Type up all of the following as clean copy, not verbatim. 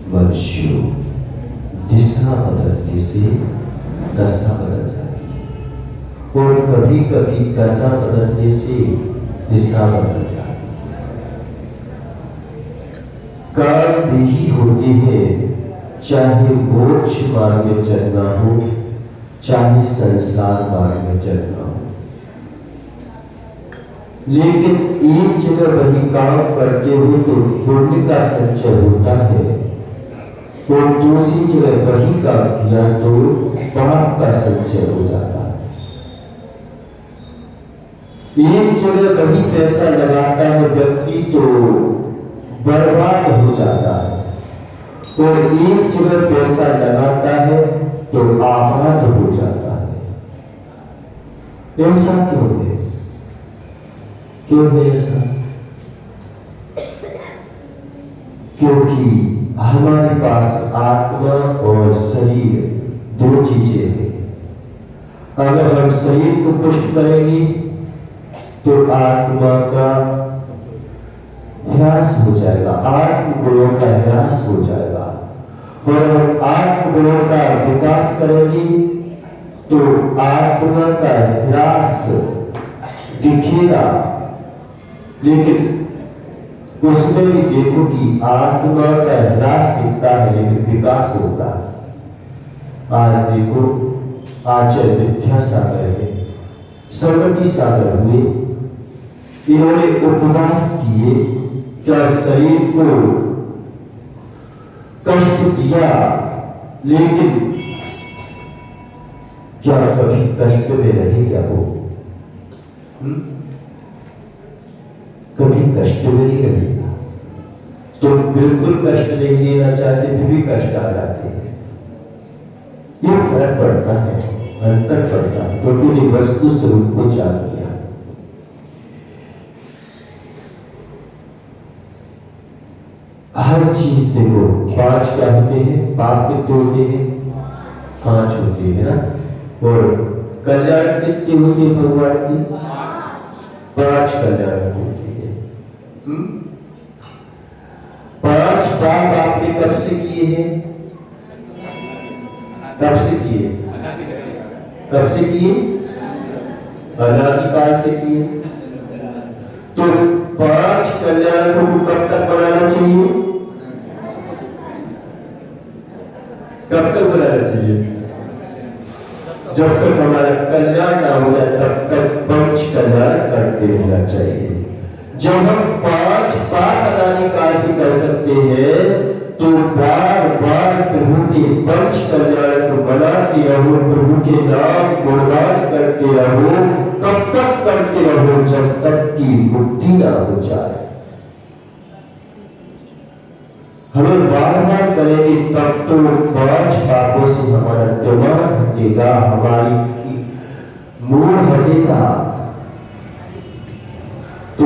मनुष्यों दिशा बदलने से दशा बदल जाती है और कभी कभी दशा बदलने से दिशा बदल जाती है। काम भी होते हैं, चाहे मोक्ष मार्ग में चलना हो, चाहे संसार मार्ग में चलना हो, लेकिन एक जगह वही काम करते हुए तो पुण्य का संचय होता है और दूसरी जगह वही काम किया तो पाप का संचय हो जाता है। एक जगह वही पैसा लगाता है व्यक्ति तो बर्बाद हो जाता है और एक जगह पैसा लगाता है तो आबाद हो जाता है। ऐसा क्यों है? क्यों है ऐसा? क्योंकि हमारे पास आत्मा और शरीर दो चीजें हैं। अगर हम शरीर को पुष्ट करेंगे तो आत्मा का ह्रास हो जाएगा, आत्म गुणों का ह्रास हो जाएगा, और हम आत्म गुणों का विकास करेंगे तो आत्मा का ह्रास दिखेगा। लेकिन उसमें भी देखो कि आत्मा का ह्रास दिखता है लेकिन विकास होता है। आज देखो आचार्य विद्यासागर में संगति सागर में इन्होंने उपवास किए, क्या शरीर को कष्ट दिया, लेकिन क्या कभी कष्ट में रहेगा वो? कभी कष्ट में नहीं रहेगा। तो बिल्कुल कष्ट नहीं लेना चाहते फिर भी कष्ट आ जाते हैं। ये फर्क पड़ता है, अंतर पड़ता है, क्योंकि उन्हें वस्तु स्वरूप को जान लिया। हर चीज देखो, पांच क्या होते हैं? पाप कितने होते हैं? पांच होते हैं ना। और कल्याण कितने होते हैं भगवान की? पांच कल्याण होते हैं। पांच पाप आपने कब से किए हैं? कब से किए? कब से किए? अनादिकाल से किए। तो पांच कल्याण को कब तक बनाना चाहिए? कब तक बनाना चाहिए? जब तक हमारा कल्याण ना हो जाए तब तक पंच कल्याण करते रहना चाहिए। जब हम पांच पाप अनादिकाल से कर सकते हैं तो बार बार प्रभु के पंच कल्याण को बनाते रहो, प्रभु के नाम गुणगान करते रहो। कब तक करते रहो? जब तक की मुक्ति ना हो जाए। हमें बार बार करेंगे तब तो पांच पापों से हमारा दिमाग हटेगा, हमारी मूड हटेगा। तो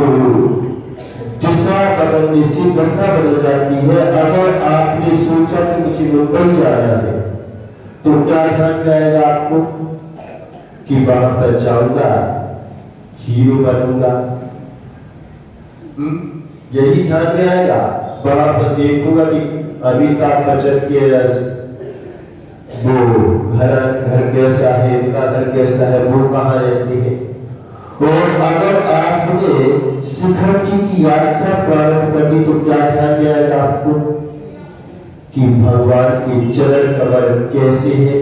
दिशा बदलने से दशा बदल जाती है। अगर आपने सोचा कि मुझे मुंबई जाना है तो क्या ध्यान में आएगा आपको? कि वहां पर जाऊंगा, हीरो बनूंगा, यही ध्यान में आएगा। वहां पर देखूंगा कि अमिताभ बच्चन के वो घर कैसा है, उनका घर कैसा है, वो कहाँ रहते हैं। और अगर आपने शिखर जी की यात्रा प्रारंभ कर दी तो क्या ध्यान में आएगा आपको? कि भगवान के चरण कमल कैसे है,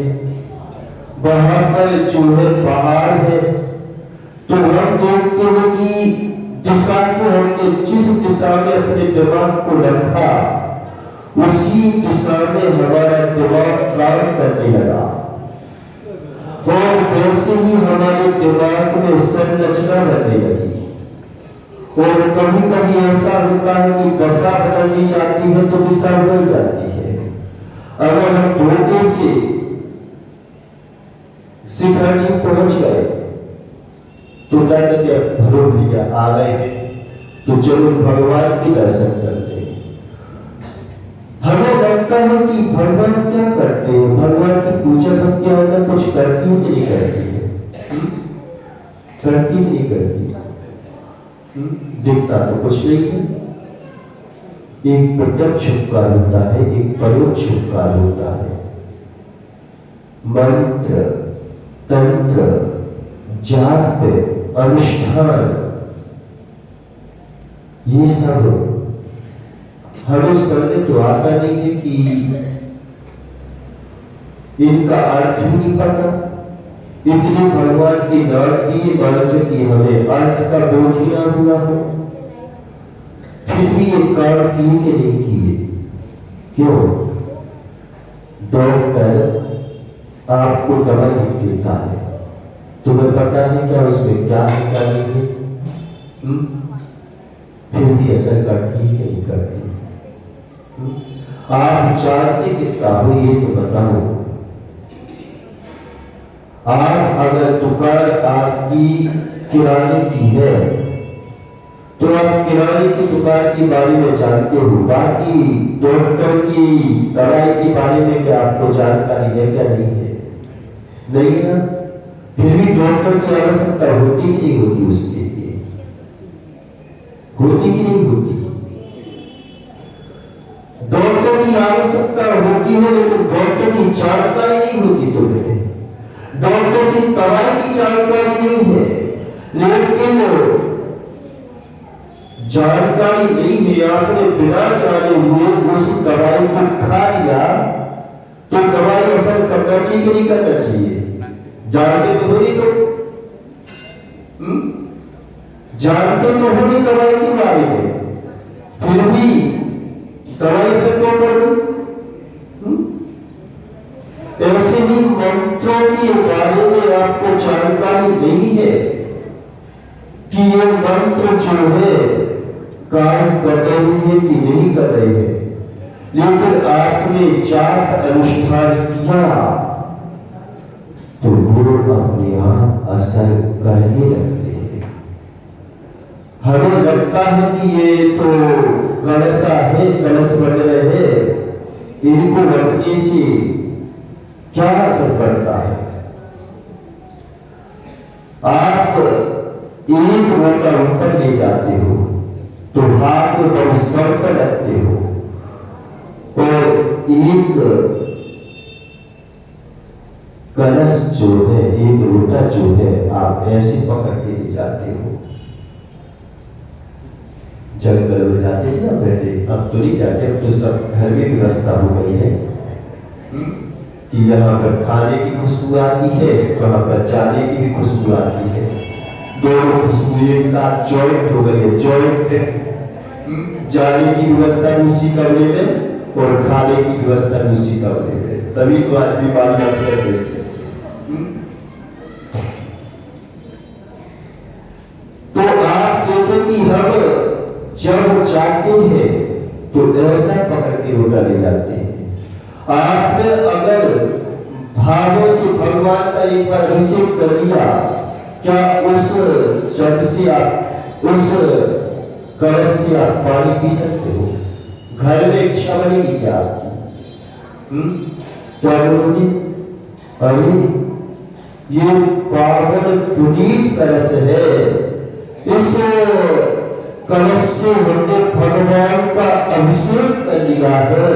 वहां पर जो है पहाड़ है। तो हम देखते हैं कि दिशा को हमने जिस दिशा में अपने दिमाग को रखा उसी दिशा में हमारा दिमाग काम करने लगा, और वैसे ही हमारे दिमाग में संरचना बनने लगी। और कभी कभी ऐसा होता है कि दशा बदलनी चाहती है तो दिशा बदल जाती है। अगर हम धोखे से शिखर जी पहुंच गए तो क्या कहते हैं? भलो भैया आ गए हैं, तो चलो भगवान के दर्शन करते हैं। हमें लगता है कि भगवान क्या करते हैं, भगवान की पूजा हम क्या होता कुछ करती है कि नहीं करती है, करती नहीं करती, दिखता तो कुछ नहीं है। एक प्रत्यक्ष उपकार होता है, एक परोक्ष उपकार होता है। मंत्र, तंत्र, जाप, अनुष्ठान, ये सब हमें समझ तो आता नहीं है कि इनका अर्थ ही नहीं पता। इतने भगवान के नाम दिए बावजूद कि हमें अर्थ का बोध ही ना हुआ हो, फिर भी ये काम किए कि नहीं किए। क्यों? डॉक्टर आपको दवाई देता है, तुम्हें पता है क्या उसमें क्या होता है, फिर भी असर करती है कि नहीं करती। आप जानते कितना हो ये तो बताओ। आप अगर दुकान आपकी किराने की है तो आप किराने की दुकान के बारे में जानते हो, बाकी डॉक्टर की दवाई के बारे में क्या आपको जानकारी है क्या? नहीं है, नहीं है ना। फिर भी डॉक्टर की आवश्यकता होती कि नहीं होती, उसके लिए होती कि नहीं होती? डॉक्टर की आवश्यकता होती है, लेकिन डॉक्टर की जानकारी नहीं होती। तो डॉक्टर की दवाई की जानकारी नहीं है, लेकिन जानकारी नहीं है, आपने बिना जाने हुए उस दवाई को खा लिया तो दवाई असर करना चाहिए कि नहीं करना चाहिए? जानते तो हो नहीं, तो जानते तो हो नहीं दवाई के बारे में, फिर भी दवाई से क्यों कर दो? ऐसे ही मंत्रों के बारे में आपको जानकारी नहीं है कि ये मंत्र जो है काम कर रहे हैं कि नहीं कर रहे हैं, लेकिन आपने जाप अनुष्ठान किया तो वो अपने आप असर करने लगते हैं। हमें लगता है कि ये तो कलशा है, कलश बन रहे हैं, इनको रखने से क्या असर पड़ता है? आप एक मोटा ऊपर ले जाते हो तो हाथ में बहुत सर पर रखते हो, और एक कलश जो है, एक लोटा जो है, आप ऐसे पकड़ के ले जाते हो। जंगल में जाते थे ना पहले, अब तो नहीं जाते, अब तो सब घर में व्यवस्था हो गई है कि यहाँ पर खाने की खुशबू आती है, वहां पर जाने की भी खुशबू आती है, दोनों खुशबू एक साथ जॉइंट हो गई है। जॉइंट जाने की व्यवस्था उसी कमरे में और खाने की व्यवस्था उसी कमरे में, तभी तो आज भी बात करते हैं। तो आप देखो कि हम जब जाते हैं तो ऐसा पकड़ के लोटा ले जाते हैं। आपने अगर भावों से भगवान का एक बार अभिषेक कर लिया, क्या उस जग से आप, उस कलश से आप पानी पी सकते हो? घर में इच्छा बनेगी क्या आपकी? क्या बोलोगे? अरे ये पावन पुनीत कलश है, इस कलश से हमने भगवान का अभिषेक कर लिया है,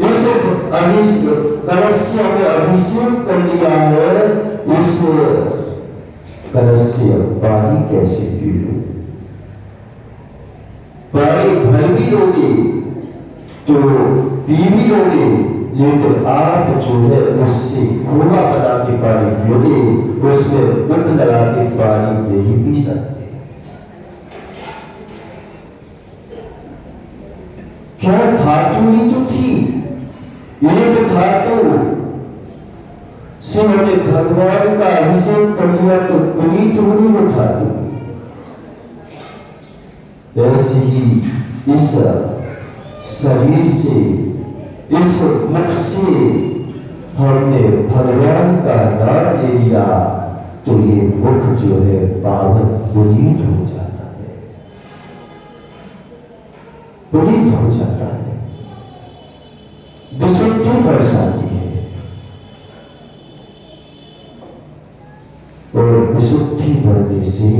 इस कलश से हमने अभिषेक कर लिया है, इस कलश से अब पानी कैसे पी लो? पानी भर भी लोगे तो पी भी लोगे, लेकिन आप जो है उससे खोला बना के पानी पियोगे, उसमें दुख लगा के पानी नहीं पी सकते। क्या धातु ही तो थी, एक धातु से हमने भगवान का अभिषेक कर लिया तो पुनीत हो गई वो धातु। ऐसे ही इस शरीर से, इस मुख से हमने भगवान का नाम ले लिया तो ये मुख जो है पावन पुनीत हो जाता है। पुनीत हो जाता है, विशुद्धि बढ़ जाती है और विशुद्धि बढ़ने से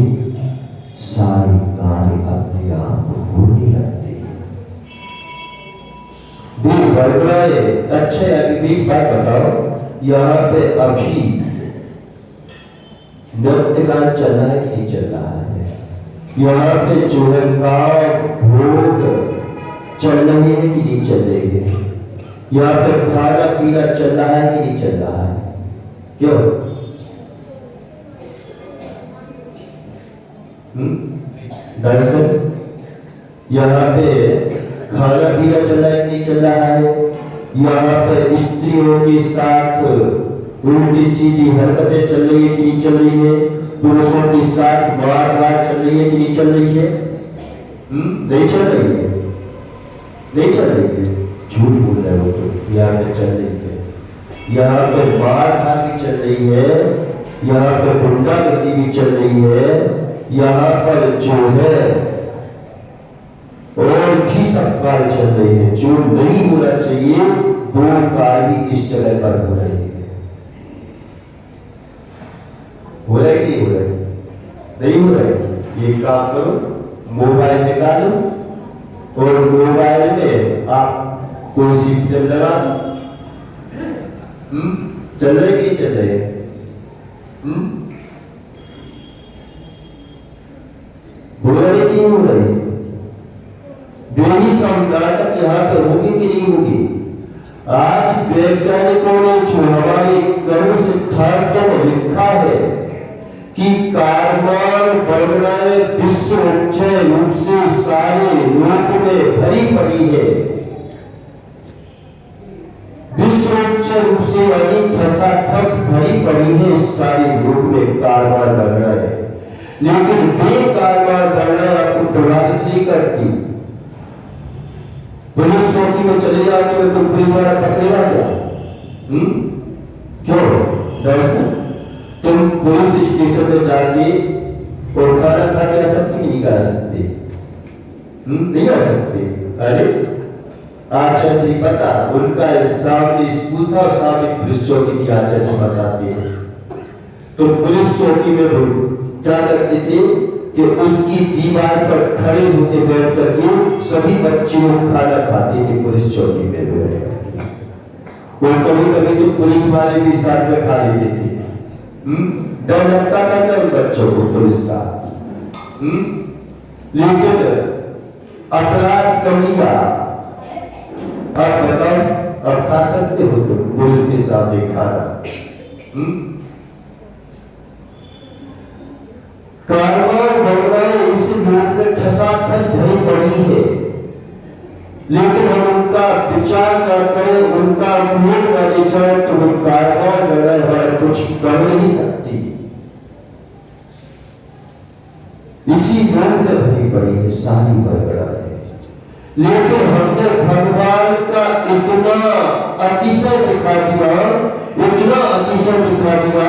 सारे कार्य अपने आप होने लगते हैं। अच्छे अभी एक बात बताओ, यहाँ पे अभी नृत्य गान चल रहा है कि नहीं चल रहा है? यहाँ पे जो है भोग चल रही है कि नहीं चल रही है? यहाँ पे खाना पीना चल रहा है कि नहीं चल रहा है? क्यों? दर्शन, यहाँ पे खाना पीना चल रहा है कि नहीं चल रहा है? यहाँ पे स्त्रियों के साथ उल्टी सीधी हरकतें चल रही है कि नहीं चल रही है? पुरुषों के साथ मारधाड़ चल रही है कि नहीं चल रही है? नहीं चल रही है, नहीं चल रही है, झूठ बोल रहे हो तो। यहाँ पे चल रही है, यहाँ पे मारधाड़ भी चल रही है, यहाँ पे गुंडागर्दी भी चल रही है, यहाँ पर जो है और भी सब कार्य चल रही है। जो नहीं होना चाहिए वो कार्य इस जगह पर हो रही है। हो रहा है कि हो रहा है? नहीं हो रहा है। ये काम करो, मोबाइल निकालो और मोबाइल में आप कोई सी फिल्म लगा दो। चल रहे कि चल रहे? हो रही कि हो रही? नाटक यहाँ पे होगी कि नहीं होगी? आज वैज्ञानिकों ने जो हमारे कर्म सिद्धांतों में लिखा है कि कार्बन वर्णय विश्व रूप से सारे लोक में भरी पड़ी है। विश्व रूप से यानी ठसाठस भरी पड़ी है सारे लोक में कार्बन वर्णय, लेकिन बेकार्बन वर्णय आपको प्रभावित नहीं करती। पुलिस चौकी में चले जाते हो तो पुलिस वाला पकड़ेगा क्या? क्यों? दर्शन, तुम पुलिस स्टेशन में जाके और खाना खा के आ सकते नहीं आ सकते? नहीं आ सकते। अरे अच्छा से पता, उनका सामने स्कूल था और सामने पुलिस चौकी थी। अच्छा से बताते हैं तो पुलिस चौकी में क्या करते थे कि उसकी दीवार पर खड़े होकर बैठ करके सभी बच्चे लोग खाना खाते थे पुलिस चौकी में बैठ करके। और कभी कभी तो पुलिस वाले भी साथ में खा लेते थे। डर लगता था क्या उन बच्चों को पुलिस का? लेकिन अपराध कर लिया, अब बताओ, अब खा सकते हो तो पुलिस के सामने खाना? कार्बन वर्णय इस लोक में ठसाठस भरी पड़ी है, लेकिन हम उनका विचार न करें, उनका उपयोग न ले जाए तो वो कार्बन वर्णय हमारा कुछ कर नहीं सकती। इसी लोक में भरी पड़ी है सारी वर्णय है, लेकिन हमने भगवान का इतना अतिशय दिखा दिया, इतना अतिशय दिखा दिया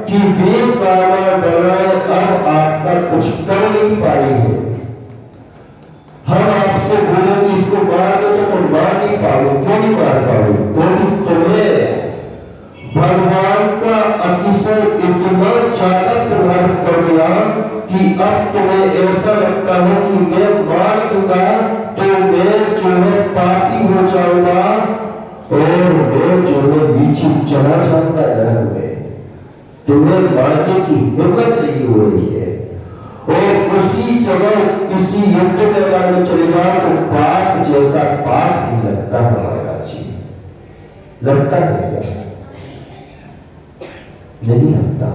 कि बेकार्बन वर्णय अब आपका कुछ कर नहीं पाई है। हम आपसे बोलेंगे इसको मार दो तो तुम मार नहीं पाओगे। क्यों नहीं मार पाओगे? क्योंकि तुम्हें भगवान का अतिशय इतना ज्यादा प्रभावित कर दिया कि अब तुम्हें ऐसा लगता है कि मैं मार दूंगा तो मैं जो है पापी हो जाऊंगा और मैं जो है नीचे चला जाऊंगा नरक में। तुम्हें मारने की हिम्मत नहीं हो रही है। और उसी जगह किसी युद्ध मैदान में चले जाओ तो पाप जैसा पाप नहीं लगता हमारा जी। लगता है क्या? नहीं लगता।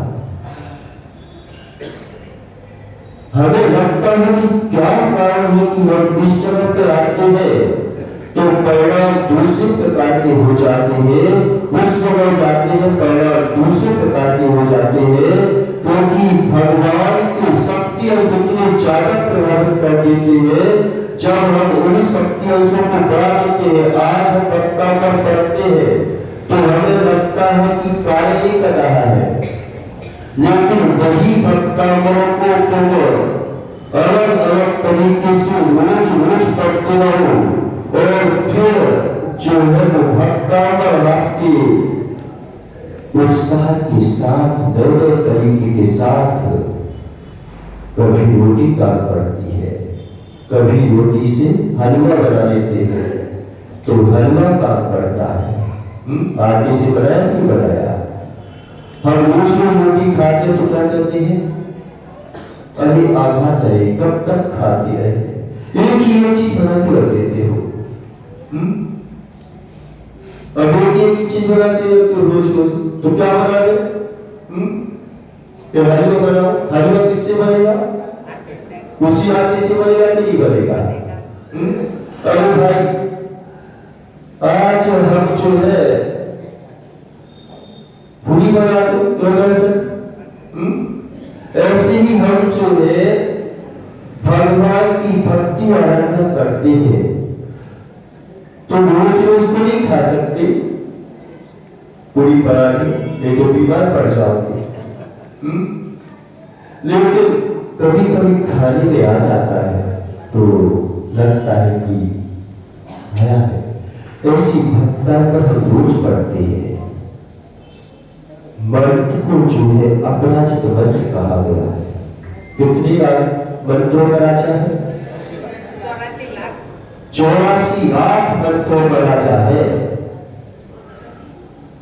हमें लगता है कि क्या कारण है कि हम इस जगह पर आते हैं तो परिणाम दूसरे प्रकार के हो जाते हैं, उस समय जाते हैं परिणाम दूसरे प्रकार के हो जाते हैं, क्योंकि भगवान की शक्तियां इतने ज्यादा प्रभावित कर देते हैं। जब हम उन शक्तियों को बढ़ा देते हैं, आज हम भक्तामर पढ़ते हैं तो हमें लगता है कि कार्य नहीं कर रहा है, लेकिन वही भक्तामरों को तुम अलग अलग तरीके से रोज रोज पढ़ते रहो और फिर जो है वो भक्तावर आपके उत्साह के साथ नए नए तरीके के साथ कभी रोटी काट पड़ती है, कभी रोटी से हलवा बना लेते हैं तो हलवा काट पड़ता है। आटे से बनाया नहीं बनाया। हम रोज रोज रोटी खाते तो क्या कहते हैं, अरे आधा रहे कब तक खाते रहे, एक ही एक चीज बना के रख देते हो। अब एक ही चीज बनाते हो तो रोज रोज तो क्या बना रहे, हलवा बनाओ, हलवा किससे बनेगा, उसी आटे से बनेगा नहीं बनेगा। अरे भाई आज हम जो है पूरी बना दो क्यों कर सर। ऐसे ही हम जो है भगवान की भक्ति आराधना करते हैं तो रोज रोज तो नहीं खा सकते पूरी बना के, नहीं तो बीमार पड़ जाओगे। लेकिन कभी कभी खाने में आ जाता है तो लगता है कि नया है। ऐसी भक्ता पर हम रोज पढ़ते हैं। मंत्र को जो है अपराजित मंत्र कहा गया है। कितने मंत्रों का राजा है, 84 लाख मंत्रों का राजा है,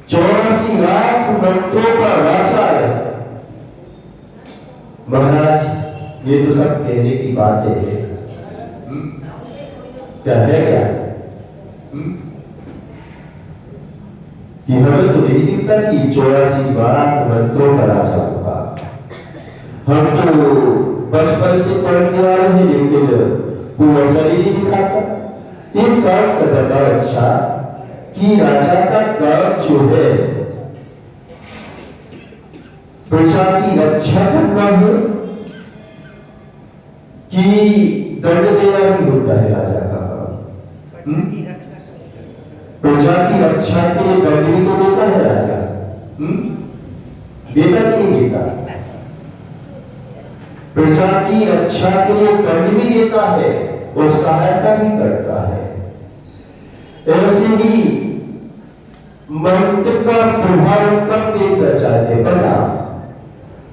84 लाख मंत्रों का राजा है। महाराज ये तो सब कहने की बातें है, क्या है क्या कि हमें तो नहीं दिखता कि 84 लाख मंत्रों का राजा होगा। हम तो बचपन से पढ़ने वाले हैं लेकिन कोई असर ही नहीं दिखाता। एक काम करना अच्छा कि राजा का काम जो है प्रजा की रक्षा करना है कि दंड देना भी होता है राजा का काम। प्रजा की रक्षा के लिए दंड भी तो देता है राजा, देता कि नहीं देता। प्रजा की रक्षा के लिए दंड भी देता है और सहायता भी करता है। ऐसे ही मंत्र का प्रभाव कब देखना चाहते पता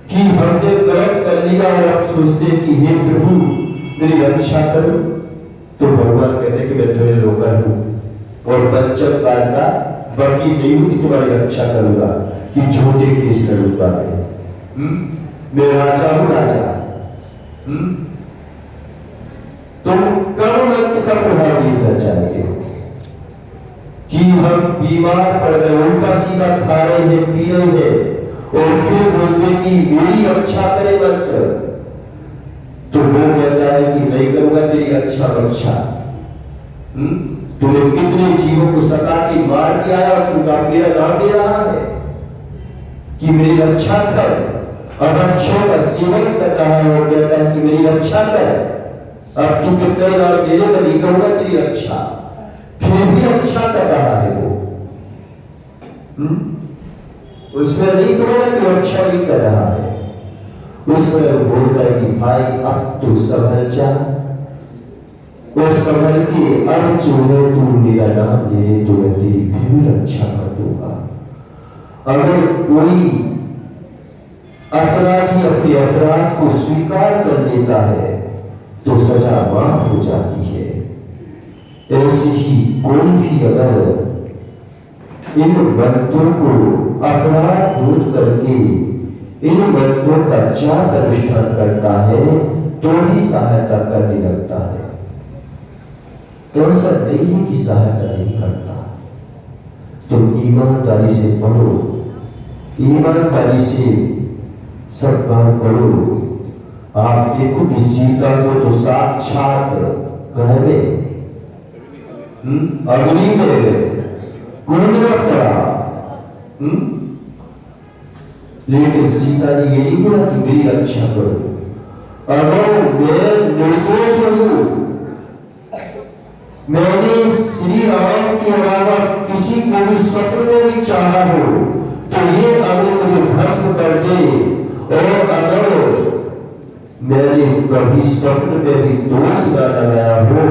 कि हमने गलत कर लिया और अब सोचते कि हे प्रभु मेरी रक्षा करो, तो भगवान कहते कि मैं तुम्हें रोका हूं और बच्चन काल का बाकी नहीं हूं कि तुम्हारी रक्षा करूंगा कि झूठे केस करूंगा। मैं राजा हूं राजा। तुम कर्म मंत्र का प्रभाव देखना चाहते हो कि हम बीमार पड़ गए, उल्टा सीधा खा रहे हैं पी रहे हैं और फिर बोलते कि मेरी रक्षा करे मंत्र, तो वो कहता है कि नहीं करूंगा तेरी रक्षा रक्षा। तूने कितने जीवों को सता के मार दिया है और तू मेरा नाम दे रहा है कि मेरी रक्षा कर। अब अच्छों का सेवन कर रहा है और कहता है कि मेरी रक्षा कर। अब तू कितने नाम दे रहे, मैं नहीं करूंगा तेरी रक्षा, फिर भी रक्षा कर रहा है वो। उसमें नहीं समझा कि रक्षा भी कर रहा है। उसमें बोलता है कि भाई अब तू संभल जा, और संभल के अब जो है तू मेरा नाम ले तो मैं तेरी भी रक्षा कर दूंगा। अगर कोई अपराधी अपने अपराध को स्वीकार कर लेता है तो सजा माफ हो जाती है। ऐसे ही कोई भी अगर इन मंत्रों को अपराध दूर करके इन मंत्रों का जाप अनुष्ठान करता है तो भी सहायता करने लगता है। तो ऐसा नहीं है कि सहायता नहीं करता। तुम ईमानदारी से पढ़ो, ईमानदारी से सब काम करो। आप देखो कि सीता को तो साक्षात कहवे अग्नि में कुंड पड़ा, लेकिन सीता ने ये नहीं बोला कि मेरी रक्षा करो। अगर मैं निर्दोष हूं, मैंने श्री राम के अलावा किसी को भी स्वप्न में नहीं चाहा हो, तो ये अगर मुझे भस्म कर दे और अगर मैंने कभी स्वप्न में भी दोष न लगाया हो,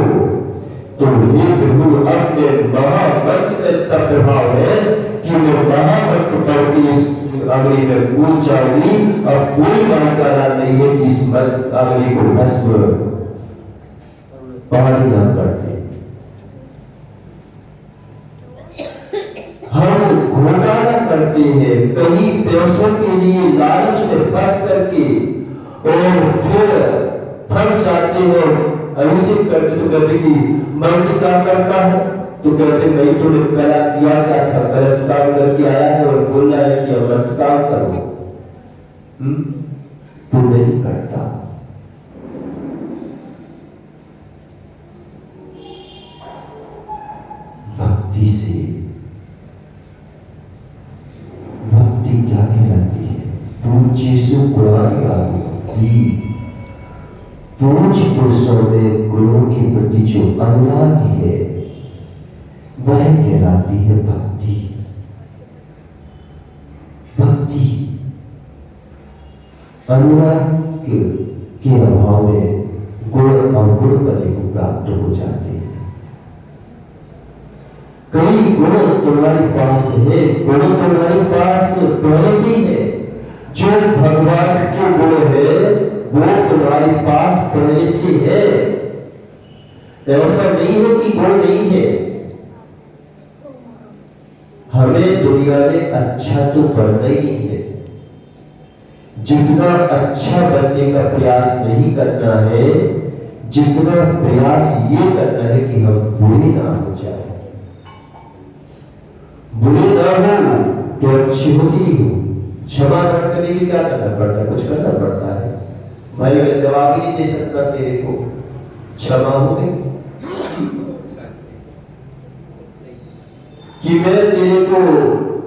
तो हे प्रभु अब मैं महामंत्र का इतना प्रभाव है कि मैं महामंत्र पढ़ के इस अग्नि में कूद जाऊंगी। अब कोई कारण नहीं है कि इस अग्नि को भस्म पहाड़ी ना करते। हम घोटाला करते हैं कहीं पैसों के लिए लालच में फंस करके, और फिर फंस जाते हैं। अभिषेक करते तो कहते कि मंत्र क्या करता है, तो कहते भाई तूने पहला किया क्या था, गलत काम करके आया है और बोल रहा है कि मंत्र काम करो। तू नहीं करता। भक्ति से, भक्ति क्या कहलाती है? पूज्य सु गुणानुरागी, पूज्य पुरुषों में गुणों के प्रति जो अनुराग है वह कहलाती है भक्ति। भक्ति अनुराग के अभाव में गुण और गुण बने को प्राप्त हो जाते हैं। कई गुण तुम्हारे पास है, गुण तुम्हारे पास पहले से है। जो भगवान के गुण है वो तुम्हारे पास पहले से है। ऐसा नहीं है कि गुण नहीं है। हमें दुनिया में अच्छा तो बनना ही है, जितना अच्छा बनने का प्रयास नहीं करना है, जितना प्रयास ये करना है कि हम बुरे ना हो जाए। बुरे ना हो तो अच्छी होती नहीं हो। क्षमा करने के लिए क्या करना पड़ता है? कुछ करना पड़ता है। भाई मैं जवाब ही नहीं दे सकता तेरे को, क्षमा हो गई कि मैं तेरे को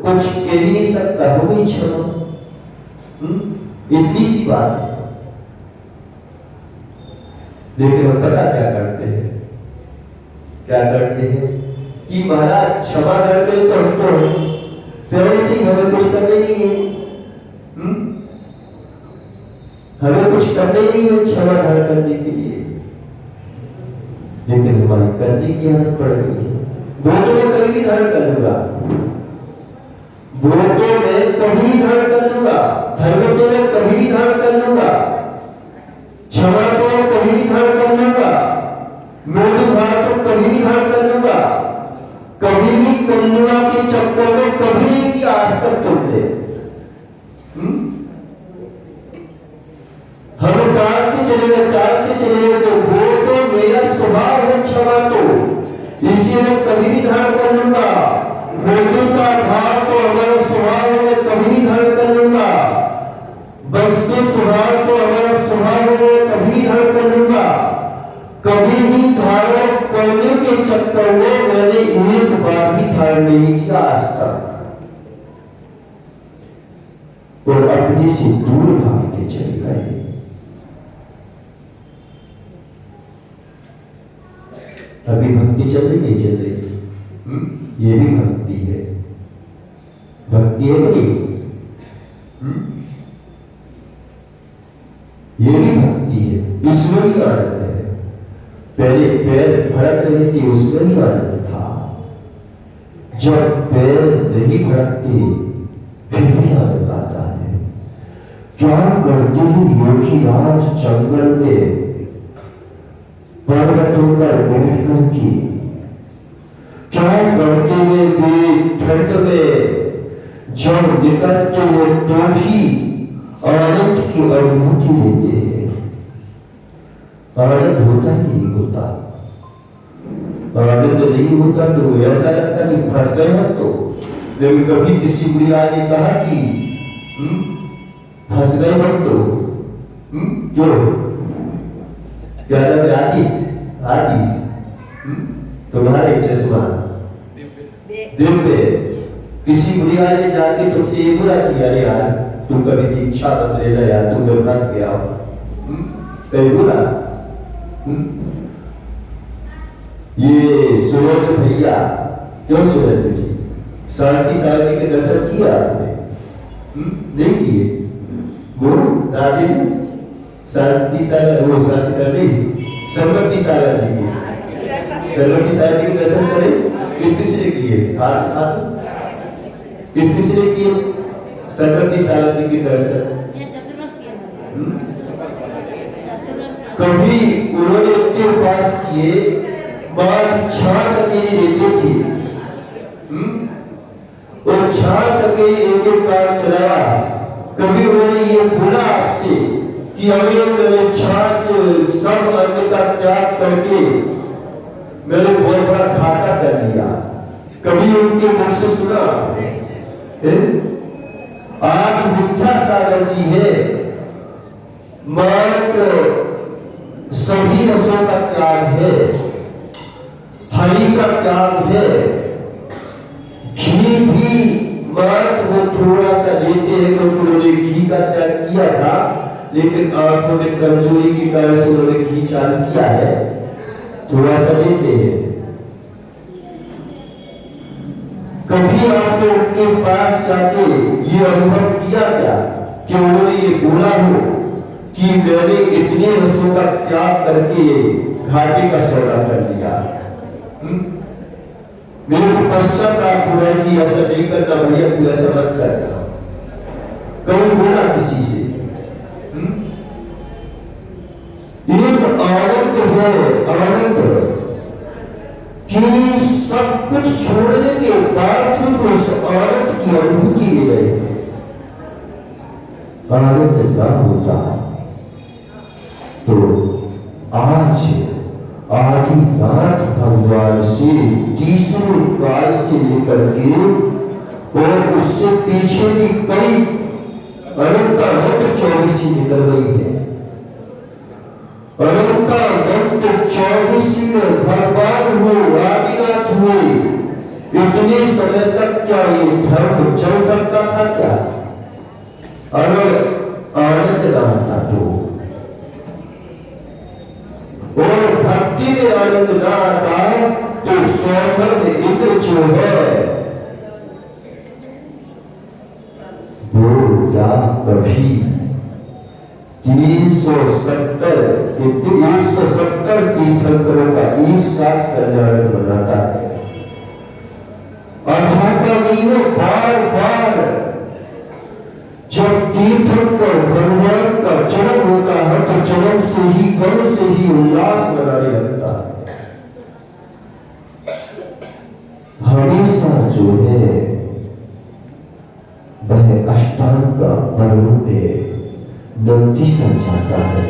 कुछ कह ही नहीं सकता, हो गई क्षमा। इतनी सी बात है। लेकिन हम पता क्या करते हैं? क्या करते हैं कि महाराज क्षमा करते तो हम तो पहले से हमें कुछ करने नहीं है। हमें कुछ करने नहीं है क्षमा करने के लिए, लेकिन हमारी करने की आदत पड़ गई है। वो तो मैं कभी भी धारण कर लूंगा, वो तो मैं कभी भी धारण कर लूंगा, धर्म तो मैं कभी भी धारण कर लूंगा, क्षमा तो मैं कभी भी धारण कर लूंगा, मृदु भाव तो कभी भी धारण कर लूंगा, कभी भी कन्या के चक्कर में कभी नहीं किया आज तक तुमने। हम टालते चले तो वो तो मेरा स्वभाव है क्षमा तो, इसे मैं कभी भी धारण कर लूंगा। मृत्यु का भाव तो हमारा स्वभाव है, मैं कभी भी धारण कर लूंगा। बसते स्वभाव तो हमारा स्वभाव है, मैं कभी भी धारण कर लूंगा। कभी भी धारण करने के चक्कर में मैंने एक बार भी धारण नहीं किया आज तक, और अपने से दूर भाग के चले गए। अभी भक्ति चल रही नहीं चल रही? ये भी भक्ति है। भक्ति है कि नहीं? ये भी भक्ति है। इसमें भी आनंद है। पहले पैर भड़क रहे थे उसमें भी आनंद था। जब पैर नहीं भड़कते फिर भी आनंद आता है। क्या करते हैं योगी राज जंगल में पर्वतों पर बैठ करके? क्या करते हैं वे ठंड में जब निकलते हैं तो भी आनंद की अनुभूति लेते हैं। आनंद होता ही नहीं होता। आनंद नहीं होता तो ऐसा लगता कि फंस गए हम तो। लेकिन कभी किसी बुढ़िया ने कहा कि फंस गए हम तो। क्यों? क्या नाम है? आदिश तुम्हारे चश्मा दिव्य। किसी बुढ़िया ने जाके तुमसे ये बोला कि अरे यार तुम कभी दीक्षा मत लेना यार, तुम फंस गया हो। कहीं बोला? ये सूरज भैया, क्यों सूरज जी शांति के दर्शन किया आपने? नहीं किए? वो राधे शांति साला, वो शांति साला नहीं, सर्वज्ञ साला जी के, सर्वज्ञ साला जी के दर्शन करें। किस किस ने किए? किस किस ने किए सर्वज्ञ साला जी के दर्शन? कभी उन्होंने उनके पास किए, बात छाछ अकेली लेते थे, और छाछ अकेली लेके कार चलाया। कभी उन्होंने ये बोला आपसे कि हमें मैंने छाछ सब अन्न का त्याग करके मैंने बहुत बड़ा घाटा कर लिया। कभी उनके मुख से सुना? आज मिथ्या सागर सी है, मात्र सभी रसों का त्याग है, हरि का त्याग है। घी भी मात्र वो थोड़ा सा लेते हैं, तो उन्होंने घी का त्याग किया था, लेकिन आंखों में कमजोरी के कारण से उन्होंने घी चालू किया है, थोड़ा सा लेते हैं। कभी आपने उनके पास जाके ये अनुभव किया क्या कि उन्होंने ये बोला हो कि मैंने इतने रसों का त्याग करके घाटे का सौदा कर लिया? मेरे को पश्चाताप हुआ है कि ऐसा नहीं करना भैया, तू ऐसा मत करना। कभी बोला किसी से? एक आनंद है, आनंद कि सब कुछ छोड़ने के बावजूद उस आनंद की अनुभूति ले रहे हैं। आनंद ना होता तो आज आदिनाथ भगवान से तीसरे काल से लेकर के और उससे पीछे भी कई अनंत 24 निकल गई है। अनंत 24 में भगवान हुए, आदिनाथ हुए। इतने समय तक क्या ये धर्म चल सकता था क्या? अगर आनंद ना आता तो, और भक्ति में आनंद ना आता तो सौधर्म इंद्र जो है वो क्या कभी 170 तीर्थंकरों का एक साथ कल्याण बनाता है। अधाकर्मियों बार बार जब तीर्थंकर भगवान का जन्म होता है तो जन्म से ही गर्व से ही उल्लास मनाने लगता है। हमेशा जो है वह अष्टांग का पर्व पे नंदी समझाता है।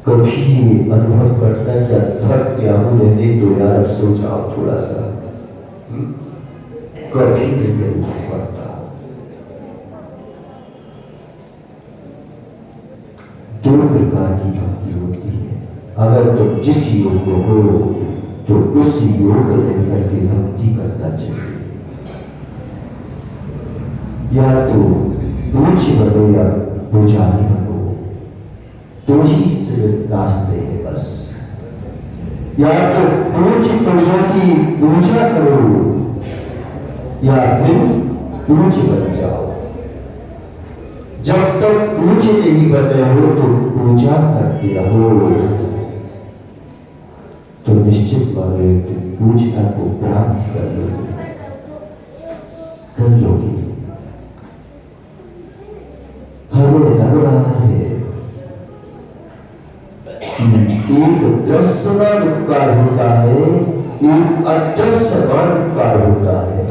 कभी अनुभव करता है क्या थक गया हूं, रहने दो यार, सो जाओ थोड़ा सा? कभी नहीं अनुभव करता। दो प्रकार की भक्ति होती है। अगर तुम जिस योग को हो तो उस योग लेकर के भक्ति करना चाहिए। या तो पूज्य बनो या पुजारी बनो, दो ही रास्ते हैं बस। या तो पूज्य पुरुषों की पूजा करो या फिर पूज्य बन जाओ। जब तक पूज्य नहीं बने हो तो पूजा करते रहो, तो निश्चित मानो कि पूजता को प्राप्त कर लोगे। हमें लग रहा है एक दृश्यमान उपकार होता है, एक अदृश्यमान उपकार होता है।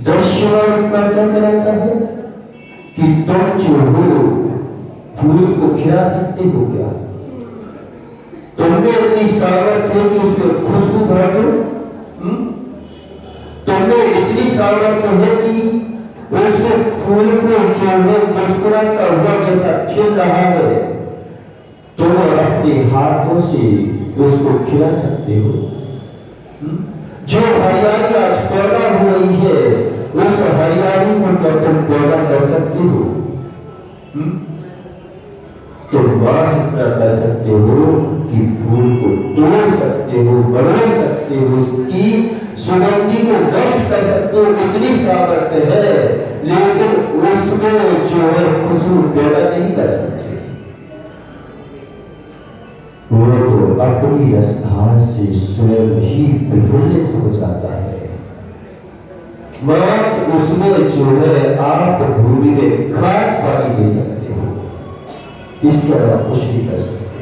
दृश्यमान उपकार क्या कहलाता है कि तुम जो हो फूल को खिला सकते हो क्या? तुमने इतनी सामर्थ्य है कि उसमें खुशबू भर दो? तुमने इतनी सामर्थ्य है कि उस फूल को जो है मुस्कुराता हुआ जैसा खिल रहा है, तुम अपने हाथों से उसको खिला सकते हो? जो हरियाली आज पैदा हो रही है, उस हरियाली को क्या तुम पैदा कर सकते हो? तुम बास इतना कर सकते हो कि फूल को तोड़ सकते हो, बढ़ा सकते हो, उसकी सुगंधी को नष्ट कर सकते हो, इतनी सामर्थ्य है, लेकिन उसमें जो है खुशबू पैदा नहीं कर सकते। अपनी रसधार से स्वयं ही प्रफुल्लित हो जाता है। मात्र उसमें जो है आप भूमि में खाद पानी दे सकते हो, इसके अलावा कुछ नहीं कर सकते।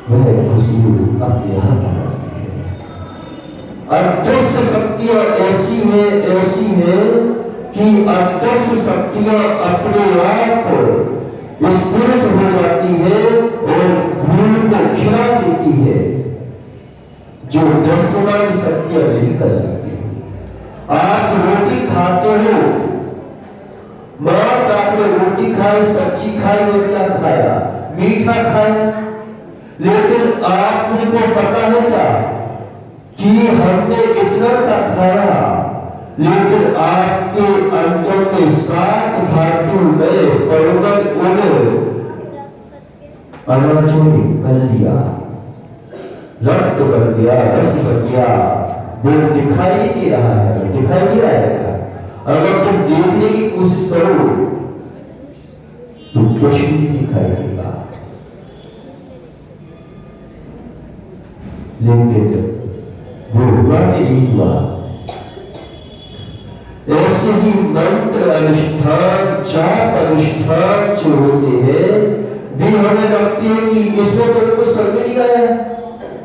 वह खुशबू अपने आप आती है। अदृश्य शक्तियां ऐसी है कि अदृश्य शक्तियां अपने आप स्फुरित हो जाती है और फूल को खिला देती है, जो दृश्यमान शक्तियां नहीं कर सकती। आप रोटी खाते हो, मात्र आपने रोटी खाई, सब्जी खाई और क्या खाया? मीठा खाया। लेकिन आपको पता है क्या कि हमने इतना सा खाया, लेकिन आपके अंदर में 7 धातु में परवल अनाजों ने कर लिया, रक्त बन गया, रस बन गया, वो दिखाई नहीं रहा है, दिखाई नहीं रहा है। अगर तुम देखने की कोशिश करो तो कुछ भी दिखाई देगा, लेकिन वो हुआ नहीं हुआ। ऐसे ही मंत्र अनुष्ठान, जाप अनुष्ठान जो होते हैं, वे हमें लगते हैं कि इसमें तो कुछ समझ नहीं आया,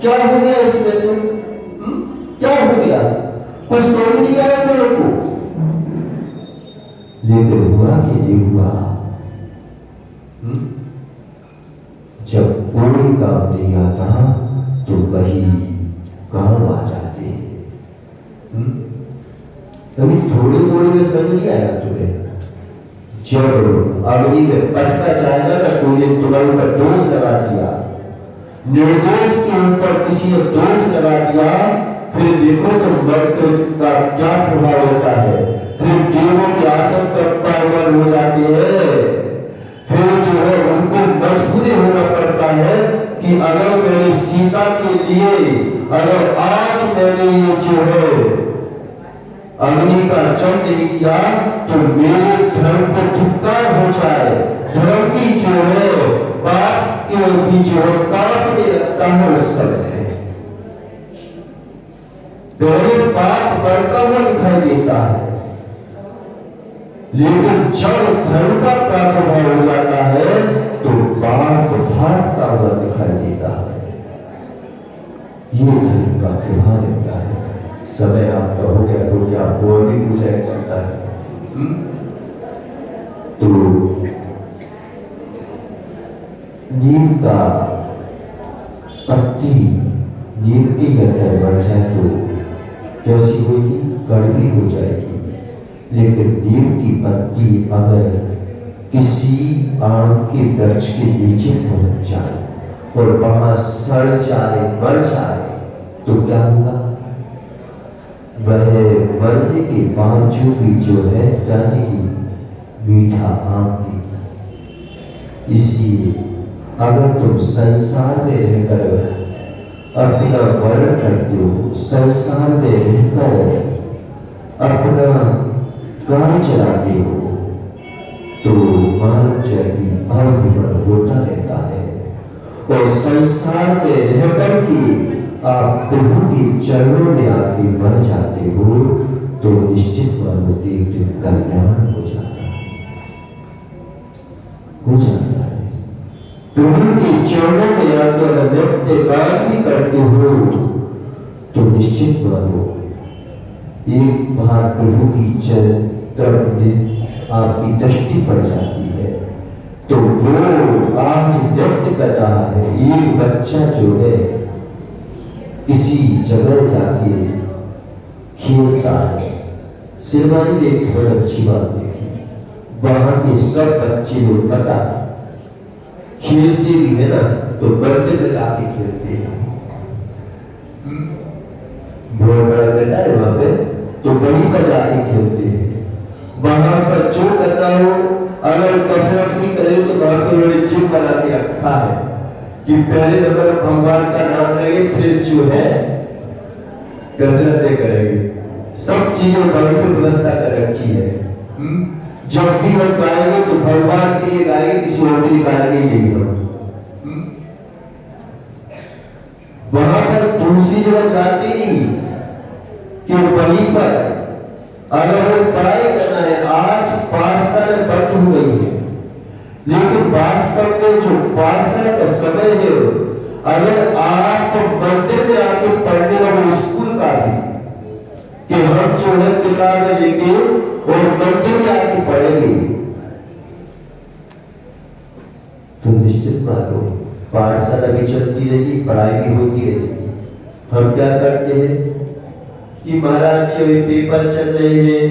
क्या हो गया इसमें, तो क्या हो गया, कुछ समझ नहीं आया मेरे को। लेकिन हुआ कि नहीं हुआ? जब कोई काम नहीं आता तो वही काम आ जाते हैं। कभी थोड़े थोड़े में समझ नहीं आया तुम्हें? जब अग्नि में पटका जाएगा ना, कोई ने तुम्हारे ऊपर दोष लगा दिया, निर्दोष के ऊपर किसी ने दोष लगा दिया, फिर देखो तो मृत्यु का क्या प्रभाव होता है। फिर देवों के आसन पर पावन हो जाते हैं। फिर जो है उनको मजबूरी होना पड़ता है कि अगर मैंने सीता के लिए, अगर आज मैंने ये जो है अग्नि का जप नहीं किया तो मेरे धर्म को धिक्कार हो जाए। धर्म भी जो है पाप के भी जो है कांपने लगता है उस समय। पहले पाप बढ़ता हुआ दिखाई देता है, लेकिन जब धर्म का प्रादुर्भाव हो जाता है तो पाप भागता हुआ दिखाई देता है। ये धर्म का व्यवहार होता है। समय आपका हो गया तो क्या वो भी पूजा करता है? तो नीम का पत्ती नीम के अंदर बढ़ जाए तो कैसी होगी? कड़वी हो जाएगी। लेकिन नीम की पत्ती अगर किसी आम के वृक्ष के नीचे पहुंच जाए और वहां सड़ जाए, मर जाए, तो क्या होगा? वह मरने के बावजूद भी जो है क्या देगी? मीठा आम देगी। इसलिए अगर तुम संसार में रहकर अपना वर्ण करते हो, संसार में रहकर अपना कार्य चलाते हो, तो मानव जाति अवगुण होता रहता है। और संसार में रहकर के आप प्रभु के चरणों में आके मर जाते हो तो निश्चित मानो एक दिन कल्याण हो जाता है, हो जाता है। प्रभु के चरणों में आकर नित्य गान भी करते हो तो निश्चित मानो एक बार प्रभु की चरण तरफ आपकी दृष्टि पड़ जाती है तो वो आज व्यक्त कर रहा है। एक बच्चा जो है किसी जगह जाके खेलता है। सिरवानी में एक बहुत अच्छी बात देखी, वहां के सब बच्चे लोग पता खेलते भी है ना तो बर्तन में जाके खेलते हैं। बहुत बड़ा बेटा है वहां पे, तो वहीं पर जाके खेलते हैं। वहां पर जो करता हो, अगर कसरत नहीं करे तो वहां पे उन्होंने जिम बना के रखा है कि पहले नंबर भगवान का नाम लेंगे, फिर जो है कसरतें करेंगे। सब चीजों पर व्यवस्था कर रखी है। जब भी हम गाएंगे तो भगवान के लिए गाएंगे, किसी और के लिए गाएंगे नहीं हम। वहां पर दूसरी जगह जाती नहीं कि वहीं पर अगर वो पढ़ाई करना है। आज पाठशाला बंद हो गई है, लेकिन वास्तव में जो पाठशाला का समय है, अगर आप मंदिर में आके पढ़ने वाले स्कूल का भी कि हम जो है किताबें लेके और मंदिर में आके पढ़ेंगे, तो निश्चित मानो पाठशाला भी चलती रहेगी, पढ़ाई भी होती रहेगी। हम क्या करते हैं कि महाराज जो पेपर चल रहे हैं,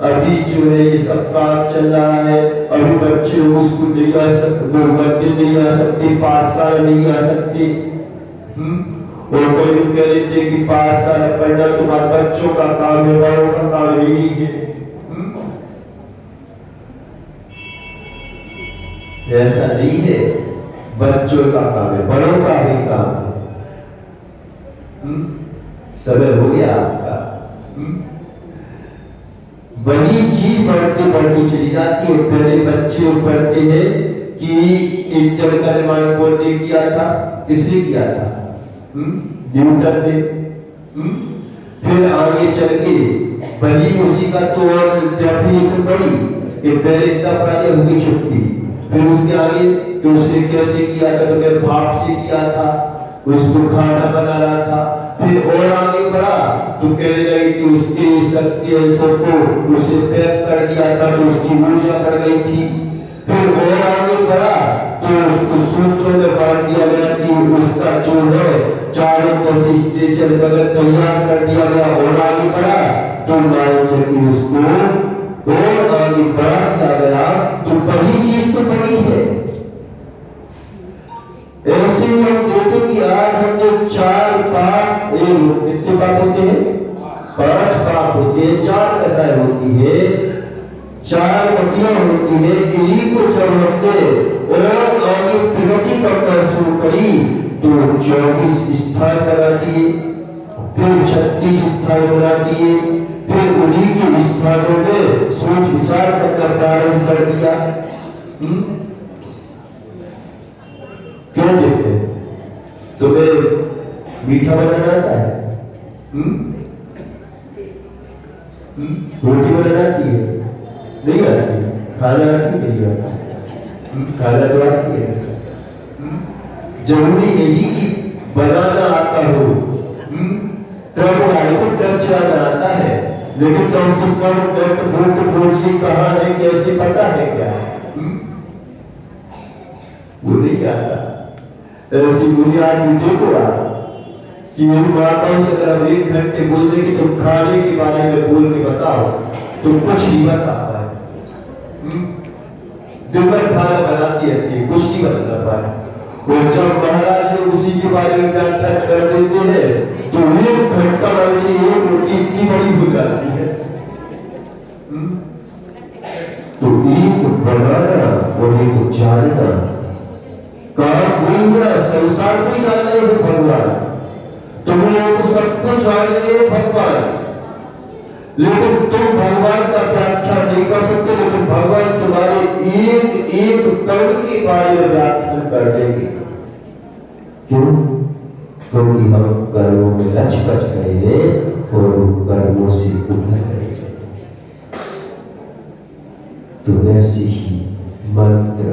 अभी जो है ये सब काम चल रहा है, अभी बच्चे स्कूल नहीं आ सकते, मंदिर नहीं आ सकते, पाठशाला नहीं आ सकते। और कोई लोग कह रहे थे कि पाठशाला पढ़ना तुम्हारे बच्चों का काम है, बड़ों का काम नहीं है। ऐसा नहीं है, बच्चों का काम है, बड़ों का भी काम है। समय हो गया आपका। वही चीज बढ़ती बढ़ती चली जाती है। पहले बच्चे पढ़ते हैं कि एक जल का निर्माण कौन ने किया था, किसने किया था? न्यूटन ने। फिर आगे चल के वही उसी का तो और डेफिनेशन बढ़ी कि पहले इतना पढ़ा दिया, हुई छुट्टी। फिर उसके आगे कि उसने कैसे किया था, तो भाप से किया था, उसको खाना बना रहा था। फिर और आगे बढ़ा तो कहने लगे कि उसके शक्ति अंशों को उसे पैक कर दिया था, तो उसकी ऊर्जा बढ़ गई थी। फिर और आगे बढ़ा तो उसको सूत्रों में बांट दिया गया कि उसका जो है चारों तरफ से स्ट्रक्चर वगैरह तैयार कर दिया गया। और आगे बढ़ा तो मान चलिए उसको और आगे बढ़ा दिया गया, तो वही चीज तो बड़ी है। ऐसे ही हम देखते कि आज हमने 4 पाप, कितने पाप होते हैं? 5 पाप होते हैं, 4 कसाई होती है, 4 पतियां होती है। इन्हीं को जब हमने और आगे प्रगति करना शुरू करी तो 24 स्थान बना दिए, फिर 36 स्थान बना दिए, फिर उन्हीं के स्थानों में सोच विचार करना प्रारंभ कर दिया। क्यों देखते? तुम्हें मीठा बनाना आता है? रोटी बनाना आती है? नहीं आती। खाना आती नहीं आता? खाना तो आती है। जरूरी नहीं कि बनाना आता हो। प्रभु आए को टचाना आता है, लेकिन तो उसके सब डट भूख बोझी कहाँ है, कैसे पता है क्या? वो नहीं आता। ऐसी बुनियाद भी देखो आप कि मेरी माताओं से अगर 1 घंटे बोल दे कि तुम खाने के बारे में बोल के बताओ, तो कुछ नहीं बता पाए। दिन भर खाना बनाती है, कुछ नहीं बता पाए। और जब महाराज उसी के बारे में व्याख्यान कर देते हैं तो 1 घंटा वाली एक रोटी इतनी बड़ी हो जाती है। तो एक बनाना और एक जानना काम नहीं, संसार को जान रहे हो भगवान, तुम लोगों को सब कुछ जान रहे हो भगवान, लेकिन तुम भगवान का व्याख्या नहीं कर सकते। लेकिन भगवान तुम्हारे एक एक कर्म के बारे में व्याख्यान कर देंगे। क्यों? क्योंकि हम कर्मों में लच बच गए और कर्मों से उधर गए। तो ऐसे ही मंत्र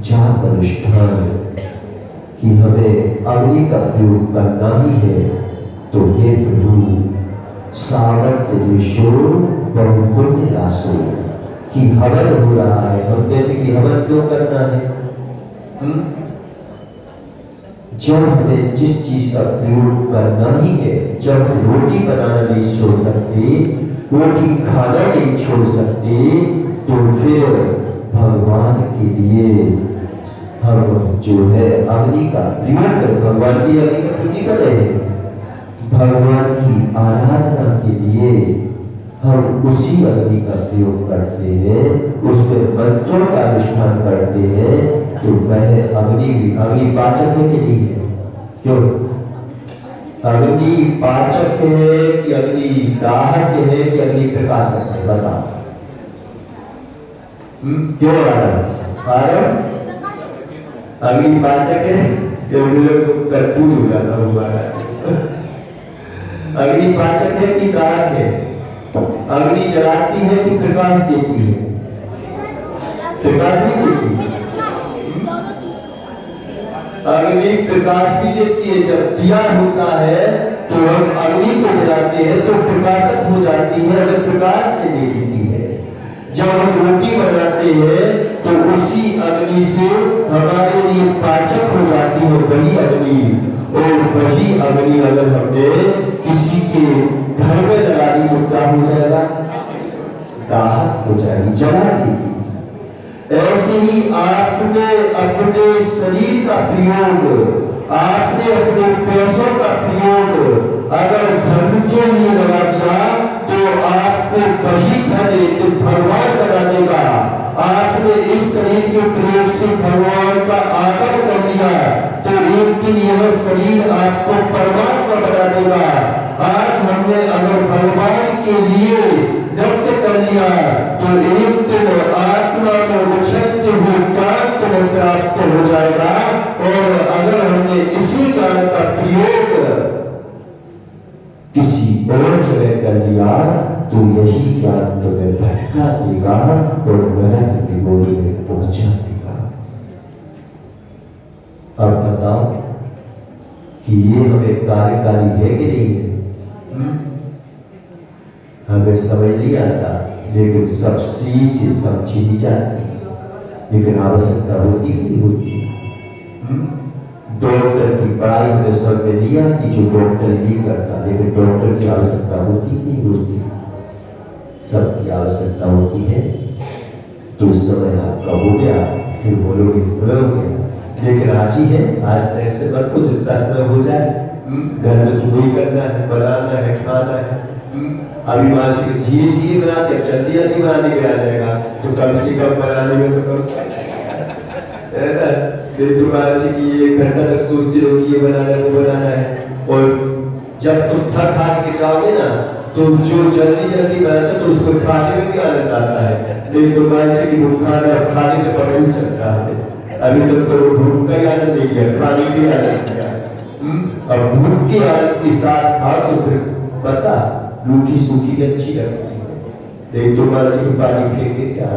जाप अनुष्ठान कि हमें अग्नि का प्रयोग करना ही है, तो हे प्रभु सामर्थ्य देशो बहुपुण्य रासो कि हवन हो रहा है। हम कहते कि हवन क्यों करना है? जब हमें जिस चीज का प्रयोग करना ही है, जब रोटी बनाना नहीं छोड़ सकते, रोटी खाना नहीं छोड़ सकते, तो फिर भगवान के लिए हम जो है अग्नि का प्रयोग कर, भगवान की अग्नि का प्रयोग कर रहे हैं। भगवान की आराधना के लिए हम उसी अग्नि का प्रयोग करते हैं, उसके मंत्रों का अनुष्ठान करते हैं। तो वह अग्नि भी अग्नि पाचक के लिए है। क्यों? अग्नि पाचक है कि अग्नि दाहक है कि अग्नि प्रकाशक है? बताओ। क्यों? कारण अग्नि पाचक है ये लोग तो तरबूज हो जाता हमारा। अग्नि पाचक है कि दाहक है? अग्नि जलाती है कि प्रकाश देती है? प्रकाश ही देती है। अग्नि प्रकाश भी देती है। जब दिया होता है तो हम अग्नि को जलाते हैं तो प्रकाशक हो जाती है, हमें प्रकाश दे देती है। जब हम रोटी बनाते हैं तो उसी अग्नि से हमारे लिए पाचक हो जाती है वही अग्नि। और वही अग्नि अगर हमने किसी के घर में लगा दी तो क्या हो जाएगा? दाहक हो जाएगी, जला देगी। ऐसे ही आपने अपने शरीर का प्रयोग, आपने अपने पैसों का प्रयोग अगर धर्म के लिए लगा दिया तो आपको वही धन एक भगवान बना देगा। आपने इस शरीर के प्रयोग से भगवान का आदर कर लिया तो एक दिन यह शरीर आपको परमात्मा बना देगा। आज हमने अगर भगवान के लिए नृत्य कर लिया तो एक दिन आत्मा को उछलते हुए कांत में प्राप्त हो जाएगा। और अगर हमने इसी गान का प्रयोग किसी और जगह कर लिया तो यही ज्ञान तुम्हें भटका देगा और नरक की गोली में पहुंचा देगा। अब बताओ कि ये हमें कार्यकारी है कि नहीं है? हमें समझ नहीं आता, लेकिन सब चीज समझी नहीं जाती, लेकिन आवश्यकता होती नहीं होती। डॉक्टर की पढ़ाई में सब में नहीं आती जो डॉक्टर नहीं करता, लेकिन डॉक्टर की आवश्यकता होती नहीं होती, सबकी आवश्यकता होती है। तो समय आपका हो गया, फिर बोलोगे समय हो गया, लेकिन आज ही है, आज तक से मत को जितना समय हो जाए घर में तो वही करना है, बनाना है, खाना है। अभी मान लीजिए धीरे धीरे बनाते, जल्दी जल्दी बनाने के आ जाएगा तो कम से कम बनाने में तो कम से फिर तो मान लीजिए कि एक घंटा तक सोचते हो कि ये बनाना है वो बनाना है, और जब तुम थक हार के जाओगे ना तो जो जल्दी जल्दी बनाते तो उसको खाने में भी आनंद आता है। लेकिन तो मान लीजिए कि भूख खाने में पता नहीं चलता है। अभी तक तो भूख का ही आनंद नहीं किया, खाने की आनंद किया। अब भूख के आनंद के साथ खाओ तो फिर पता रूखी सूखी भी अच्छी लगती है, लेकिन तो मान लीजिए पानी फेंक के क्या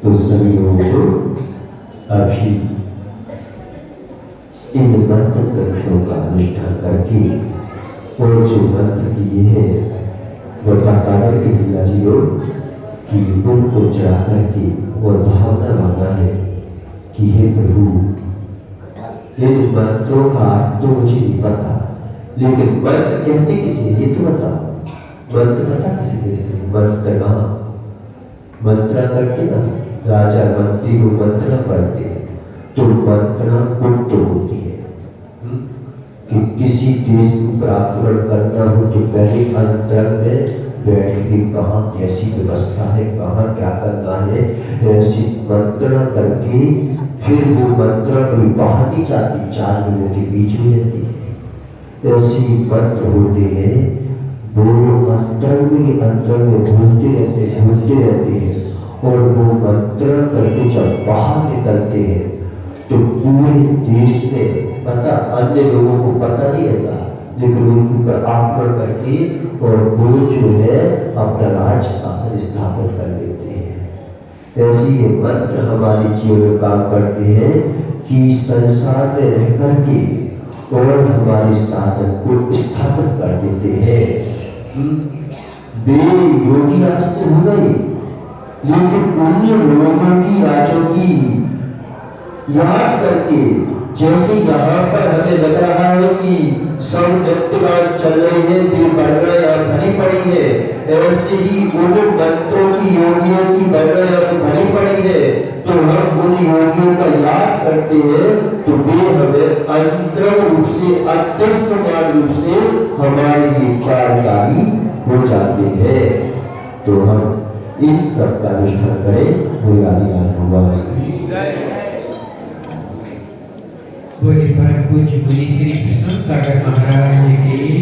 तो सभी लोग तो अभी इन मंत्र ग्रंथों का अनुष्ठान करके और जो मंत्र किए हैं वो बता करके दिया जी लोग कि उनको चढ़ा करके और भावना मांगा है कि हे प्रभु इन मंत्रों का तो मुझे नहीं पता, लेकिन मंत्र कहते किसे ये तो बता, मंत्र पता किसे कैसे? मंत्रा करके ना राजा मंत्री को मंत्रा पढ़ते तो मंत्रा गुप्त होती है कि किसी देश को प्राप्त करना हो तो पहले अंतर में बैठ के कहाँ कैसी व्यवस्था है, कहाँ क्या करना है, ऐसी मंत्रणा करके फिर वो मंत्रा कभी बाहर नहीं जाती, 4 लोगों के बीच में रहती है। ऐसी मंत्र होते हैं वो अंतर में भूलते रहते हैं और वो मंत्र करके जब बाहर निकलते हैं तो पूरे देश में पता अन्य लोगों को पता नहीं रहता, लेकिन उनके ऊपर आक्रमण करके और वो जो है अपना राज शासन स्थापित कर लेते हैं। ऐसी ये मंत्र हमारे जीवन में काम करते हैं कि संसार में रह करके और हमारे शासन को स्थापित कर देते हैं। वे योगी आज तो हो गए, लेकिन उन लोगों की राजों की याद करके जैसे यहाँ पर हमें लग रहा है कि सब नृत्यगान चल रहे हैं, वर्णा यहाँ भरी पड़ी है, ऐसे ही उन मंत्रों की योगियों की वर्णा यहाँ भरी पड़ी है। तो हम उन योगियों का याद करते हैं तो वे हमें अंतरंग रूप से अदृश्यमान रूप से हमारे लिए कार्यकारी हो जाते हैं। तो हम इन सब का अनुष्ठान करें। भगवान वो इस बार कुछ मुनि श्री कृष्ण सागर महाराज जी की